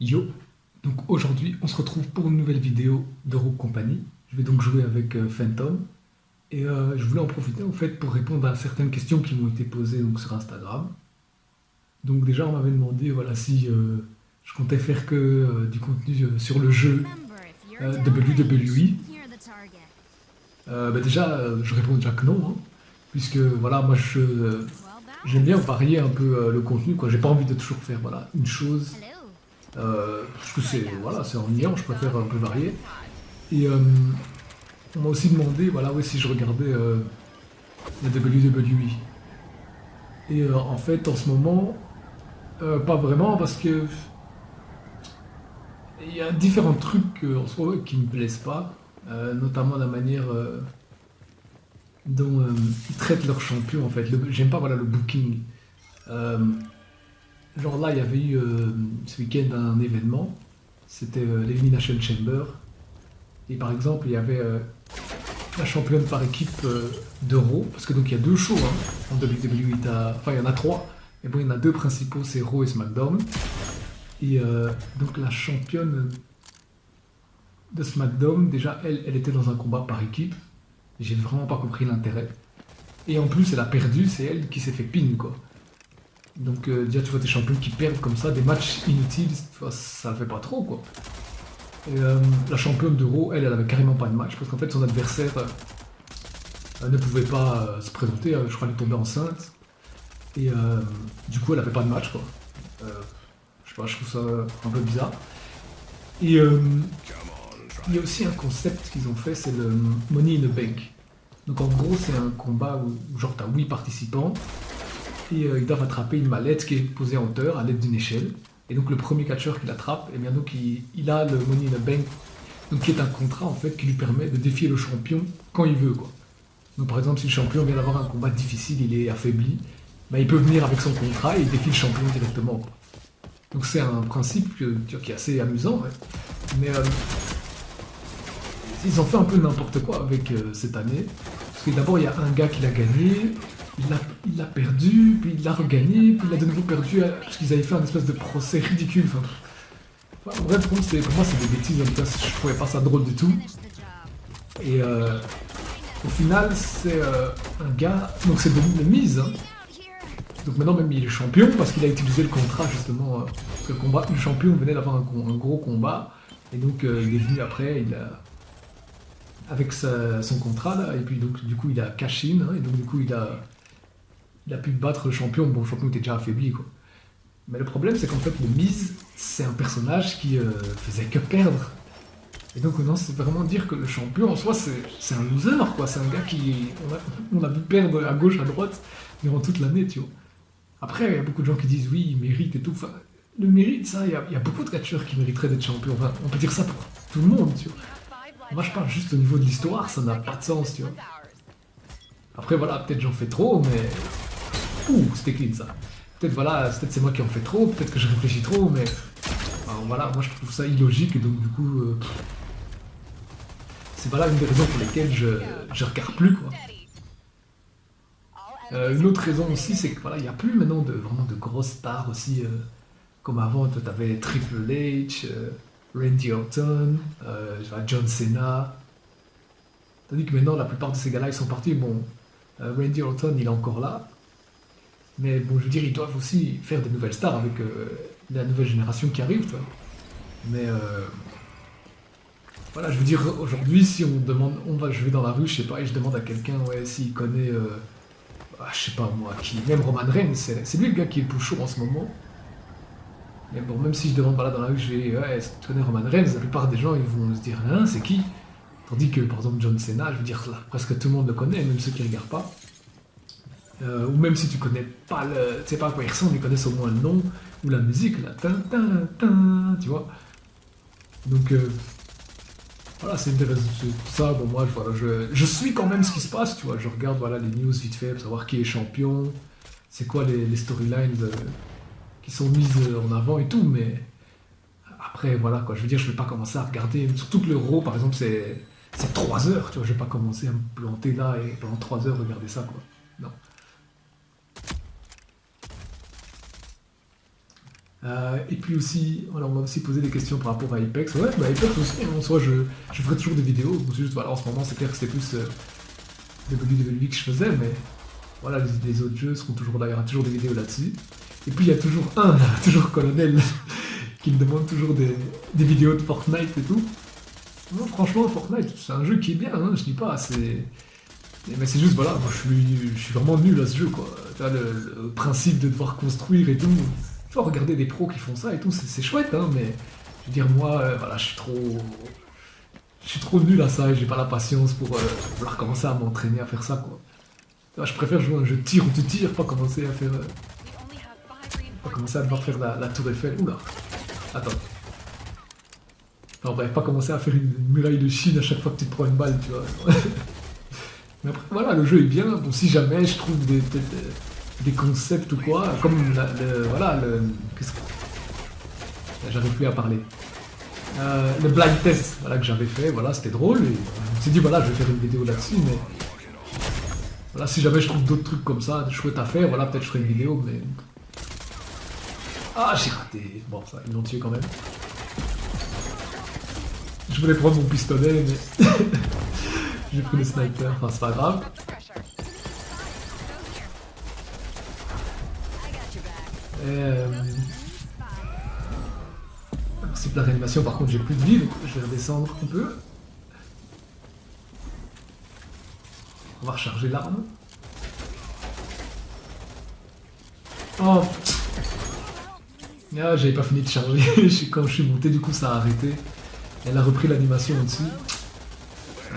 Yo, donc aujourd'hui on se retrouve pour une nouvelle vidéo de Rogue Company. Je vais donc jouer avec Phantom et je voulais en profiter en fait pour répondre à certaines questions qui m'ont été posées donc, sur Instagram. Donc déjà on m'avait demandé voilà, si je comptais faire que du contenu sur le jeu WWE. Déjà je réponds déjà que non, hein, puisque voilà moi j'aime bien varier un peu le contenu quoi. J'ai pas envie de toujours faire voilà, une chose. Parce que c'est voilà, c'est ennuyant, je préfère un peu varier. Et on m'a aussi demandé voilà, ouais, si je regardais la WWE. Et en fait, en ce moment, pas vraiment, parce que il y a différents trucs en soi qui me plaisent pas, notamment la manière dont ils traitent leurs champions. En fait, j'aime pas voilà, le booking. Euh, genre là, il y avait eu ce week-end un événement, c'était l'Elimination Chamber. Et par exemple, il y avait la championne par équipe de parce que donc il y a deux shows hein, en WWE, enfin il y en a trois, mais bon il y en a deux principaux, c'est Raw et SmackDown. Et donc la championne de SmackDown, déjà elle était dans un combat par équipe, j'ai vraiment pas compris l'intérêt. Et en plus elle a perdu, c'est elle qui s'est fait pin quoi. Donc déjà tu vois tes champions qui perdent comme ça, des matchs inutiles, ça le fait pas trop quoi. Et la championne de Raw, elle avait carrément pas de match parce qu'en fait son adversaire ne pouvait pas se présenter, je crois qu'elle est tombée enceinte. Et du coup elle avait pas de match quoi. Euh, je sais pas, je trouve ça un peu bizarre. Et il y a aussi un concept qu'ils ont fait, c'est le Money in the Bank. Donc en gros c'est un combat où genre t'as 8 participants et ils doivent attraper une mallette qui est posée en hauteur à l'aide d'une échelle. Et donc le premier catcheur qui l'attrape, et bien donc il a le Money in the Bank, donc qui est un contrat en fait qui lui permet de défier le champion quand il veut quoi. Donc par exemple si le champion vient d'avoir un combat difficile, il est affaibli, bah, il peut venir avec son contrat et il défie le champion directement quoi. Donc c'est un principe qui est assez amusant, ouais. Mais ils ont fait un peu n'importe quoi avec cette année. Parce que d'abord il y a un gars qui l'a gagné, il l'a perdu, puis il l'a regagné, puis il l'a de nouveau perdu, parce qu'ils avaient fait un espèce de procès ridicule. Enfin, bref, pour moi c'est des bêtises, en tout cas je trouvais pas ça drôle du tout. Et au final c'est un gars, donc c'est devenu le Miz. Hein. Donc maintenant même il est champion parce qu'il a utilisé le contrat justement, le champion venait d'avoir un gros combat. Et donc il est venu après, avec son contrat là, et puis donc du coup il a cash in, hein, et donc du coup il a pu battre le champion. Bon, le champion était déjà affaibli quoi. Mais le problème c'est qu'en fait le Miz c'est un personnage qui faisait que perdre. Et donc maintenant c'est vraiment dire que le champion en soi c'est un loser quoi, c'est un gars qui on a vu perdre à gauche, à droite durant toute l'année tu vois. Après il y a beaucoup de gens qui disent oui il mérite et tout, enfin, le mérite ça, il y a beaucoup de catcheurs qui mériteraient d'être champions, enfin, on peut dire ça pour tout le monde tu vois. Moi je parle juste au niveau de l'histoire, ça n'a pas de sens tu vois. Après voilà, peut-être j'en fais trop mais... Ouh, c'était clean ça. Peut-être voilà, peut-être c'est moi qui en fais trop, peut-être que je réfléchis trop, mais alors, voilà, moi je trouve ça illogique et donc du coup, c'est voilà une des raisons pour lesquelles je regarde plus quoi. Une autre raison aussi, c'est que voilà, il n'y a plus maintenant vraiment de grosses stars aussi, comme avant, tu avais Triple H, Randy Orton, John Cena. Tandis que maintenant la plupart de ces gars-là ils sont partis. Bon, Randy Orton il est encore là, mais bon, je veux dire, ils doivent aussi faire des nouvelles stars avec la nouvelle génération qui arrive, tu vois. Mais voilà, je veux dire, aujourd'hui, si on demande, je vais dans la rue, je sais pas, et je demande à quelqu'un, ouais, s'il connaît, je sais pas moi, qui, même Roman Reigns, c'est lui le gars qui est le plus chaud en ce moment. Mais bon, même si je demande, voilà, dans la rue, je vais, ouais, est-ce que tu connais Roman Reigns, la plupart des gens, ils vont se dire, hein, c'est qui? Tandis que, par exemple, John Cena, je veux dire, là, presque tout le monde le connaît, même ceux qui regardent pas. Ou même si tu connais pas tu sais pas à quoi ils ressemblent, ils connaissent au moins le nom ou la musique là, tin, tin, tin, tu vois. Donc voilà, c'est intéressant tout ça. Bon moi, voilà, je suis quand même ce qui se passe, tu vois. Je regarde voilà les news vite fait pour savoir qui est champion, c'est quoi les storylines qui sont mises en avant et tout. Mais après voilà quoi, je veux dire, je vais pas commencer à regarder. Surtout que l'Euro, par exemple, c'est 3 heures, tu vois. Je vais pas commencer à me planter là et pendant 3 heures regarder ça quoi. Non. Et puis aussi, voilà, on m'a aussi posé des questions par rapport à Apex. Ouais, bah Apex aussi, hein, en soi, je ferai toujours des vidéos. Bon, c'est juste, voilà, en ce moment, c'est clair que c'était plus des WWE que je faisais, mais voilà, les autres jeux seront toujours là, il y aura toujours des vidéos là-dessus. Et puis, il y a toujours toujours Colonel, qui me demande toujours des vidéos de Fortnite et tout. Non, franchement, Fortnite, c'est un jeu qui est bien, hein, je dis pas, c'est... Mais c'est juste, voilà, moi je suis vraiment nul à ce jeu, quoi. Tu vois, le principe de devoir construire et tout. Tu vois, regarder des pros qui font ça et tout, c'est chouette, hein, mais je veux dire, moi, voilà, je suis trop nul à ça et j'ai pas la patience pour vouloir commencer à m'entraîner à faire ça, quoi. Tu vois, je préfère jouer à un jeu de tir où tu tires, pas commencer à faire. Pas commencer à devoir faire la tour Eiffel. Oula, attends. Non, bref, pas commencer à faire une muraille de Chine à chaque fois que tu te prends une balle, tu vois. Mais après, voilà, le jeu est bien. Bon, si jamais je trouve des concepts ou quoi, comme voilà, qu'est-ce que... J'arrive plus à parler. Le blind test, voilà, que j'avais fait, voilà, c'était drôle. Et on s'est dit, voilà, je vais faire une vidéo là-dessus, mais... Voilà, si jamais je trouve d'autres trucs comme ça, chouettes à faire, voilà, peut-être je ferai une vidéo, mais... Ah, j'ai raté. Bon, ça, ils l'ont tué quand même. Je voulais prendre mon pistolet, mais... J'ai pris le sniper, enfin c'est pas grave. C'est de la réanimation, par contre j'ai plus de vie, donc je vais redescendre un peu. On va recharger l'arme. Oh, ah, j'avais pas fini de charger, quand je suis monté du coup ça a arrêté. Elle a repris l'animation au-dessus.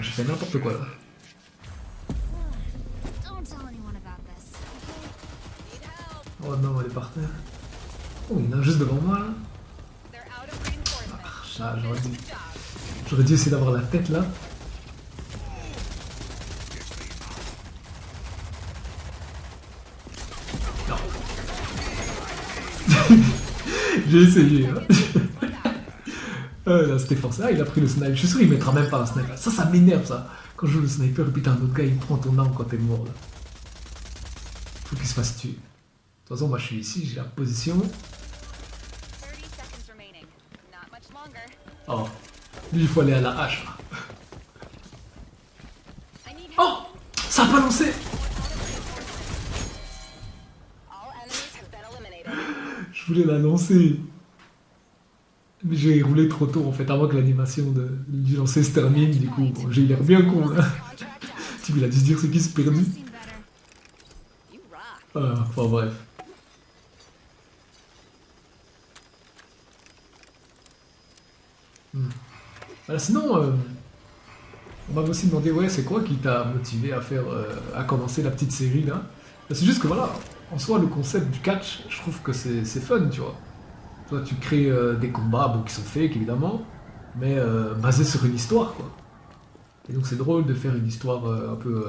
J'ai fait n'importe quoi là. Oh non, elle est par terre. Oh, il y en a un juste devant moi là. Ah, j'aurais dû essayer d'avoir la tête là. Non. J'ai essayé. Hein. Là, c'était forcé. Ah, il a pris le sniper. Je suis sûr qu'il mettra même pas un sniper. Ça m'énerve ça. Quand je joue le sniper et puis t'as un autre gars, il prend ton arme quand t'es mort là. Faut qu'il se fasse tuer. De toute façon, moi je suis ici, j'ai la position. Oh, lui il faut aller à la hache. Oh, ça a pas lancé. Je voulais la lancer. Mais j'ai roulé trop tôt en fait, avant que l'animation du lancer se termine. Du coup, bon, j'ai l'air bien con là. Tu il a dû se dire ce qui se permet. Enfin bref. Voilà, sinon, on m'avait aussi demandé, ouais, c'est quoi qui t'a motivé à faire, à commencer la petite série là? C'est juste que voilà, en soi, le concept du catch, je trouve que c'est fun, tu vois. Toi, tu crées des combats, bon, qui sont fake évidemment, mais basés sur une histoire, quoi. Et donc c'est drôle de faire une histoire un peu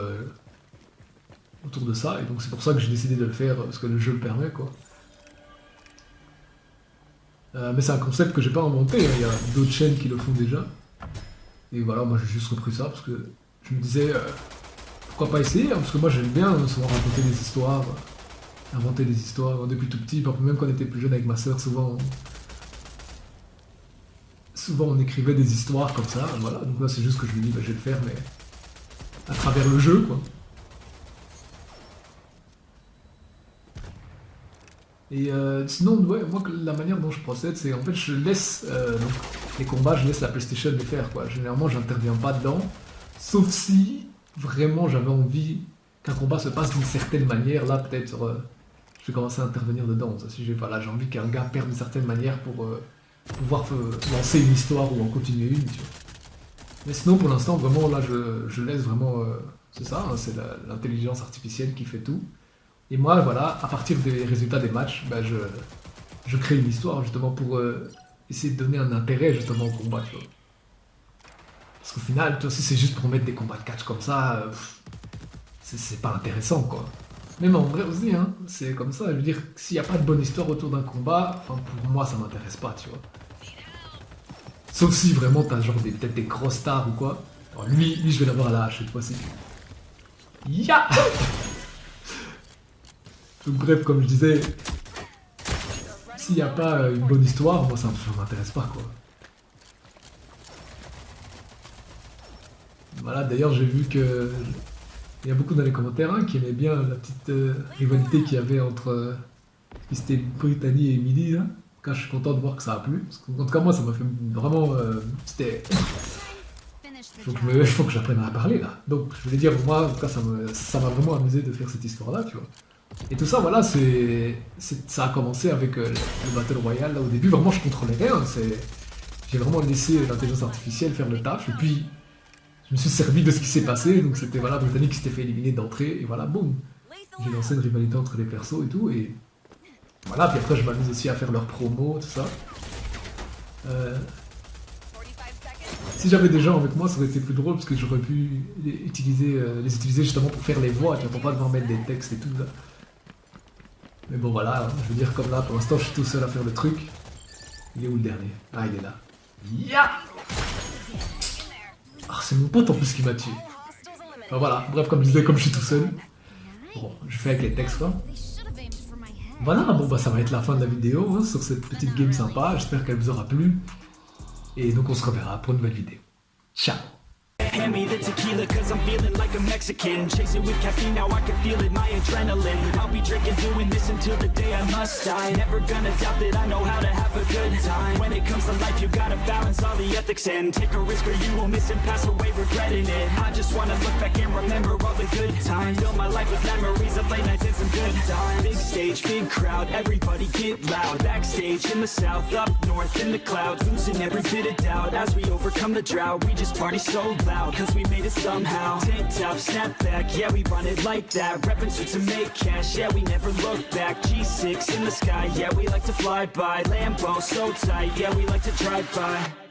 autour de ça, et donc c'est pour ça que j'ai décidé de le faire, parce que le jeu le permet, quoi. Mais c'est un concept que j'ai pas inventé, hein. Il y a d'autres chaînes qui le font déjà. Et voilà, moi j'ai juste repris ça parce que je me disais pourquoi pas essayer, hein, parce que moi j'aime bien souvent raconter des histoires, inventer des histoires depuis tout petit, même quand on était plus jeune avec ma soeur, souvent on écrivait des histoires comme ça, voilà, donc là c'est juste que je me dis bah, je vais le faire mais à travers le jeu quoi. Et sinon, ouais, moi, la manière dont je procède, c'est en fait, je laisse donc, les combats, je laisse la PlayStation les faire, quoi. Généralement, j'interviens pas dedans, sauf si vraiment j'avais envie qu'un combat se passe d'une certaine manière. Là, peut-être, je vais commencer à intervenir dedans. Ça, si j'ai pas là, j'ai envie qu'un gars perde d'une certaine manière pour pouvoir lancer une histoire ou en continuer une, tu vois. Mais sinon, pour l'instant, vraiment, là, je laisse vraiment, c'est ça, hein, c'est l'intelligence artificielle qui fait tout. Et moi, voilà, à partir des résultats des matchs, bah, je crée une histoire justement pour essayer de donner un intérêt justement au combat, tu vois. Parce qu'au final, toi, si c'est juste pour mettre des combats de catch comme ça, c'est pas intéressant, quoi. Même en vrai aussi, hein, c'est comme ça. Je veux dire, s'il n'y a pas de bonne histoire autour d'un combat, enfin, pour moi, ça m'intéresse pas, tu vois. Sauf si vraiment t'as genre peut-être des grosses stars ou quoi. Alors, lui, je vais l'avoir à la hache cette fois-ci. Ya Donc bref, comme je disais, s'il n'y a pas une bonne histoire, moi ça m'intéresse pas quoi. Voilà, d'ailleurs j'ai vu que il y a beaucoup dans les commentaires hein, qui aimaient bien la petite rivalité qu'il y avait entre c'était Brittany et Emily. Là. En tout cas, je suis content de voir que ça a plu. Parce que, en tout cas, moi ça m'a fait vraiment. C'était. Faut que j'apprenne à parler là. Donc je voulais dire, moi en tout cas ça m'a vraiment amusé de faire cette histoire là, tu vois. Et tout ça, voilà, ça a commencé avec le Battle Royale. Là, au début, vraiment, je contrôlais rien. J'ai vraiment laissé l'intelligence artificielle faire le taf. Et puis, je me suis servi de ce qui s'est passé. Donc, c'était, voilà, Brittany qui s'était fait éliminer d'entrée. Et voilà, boum. J'ai lancé une rivalité entre les persos et tout. Et voilà, puis après, je m'amuse aussi à faire leurs promos, tout ça. Si j'avais des gens avec moi, ça aurait été plus drôle parce que j'aurais pu les utiliser justement pour faire les voix. Tu vas pas devoir mettre des textes et tout là. Mais bon voilà, je veux dire comme là, pour l'instant je suis tout seul à faire le truc. Il est où le dernier? Ah il est là. Ya Ah c'est mon pote en plus qui m'a tué. Enfin, voilà, bref comme je disais, comme je suis tout seul. Bon, je fais avec les textes quoi. Voilà, bon bah ça va être la fin de la vidéo hein, sur cette petite game sympa, j'espère qu'elle vous aura plu. Et donc on se reverra pour une nouvelle vidéo. Ciao. Hand me the tequila cause I'm feeling like a Mexican. Chasing with caffeine, now I can feel it, my adrenaline. I'll be drinking, doing this until the day I must die. Never gonna doubt that I know how to have a good time. When it comes to life, you gotta balance all the ethics and take a risk or you will miss and pass away regretting it. I just wanna look back and remember all the good times. Fill my life with memories of late nights and some good times. Big stage, big crowd, everybody get loud. Backstage in the south, up north in the clouds. Losing every bit of doubt as we overcome the drought. We just party so loud cause we made it somehow. Tank top, snap back, yeah we run it like that. Reppin' suits to make cash, yeah we never look back. G6 in the sky, yeah we like to fly by. Lambo so tight, yeah we like to drive by.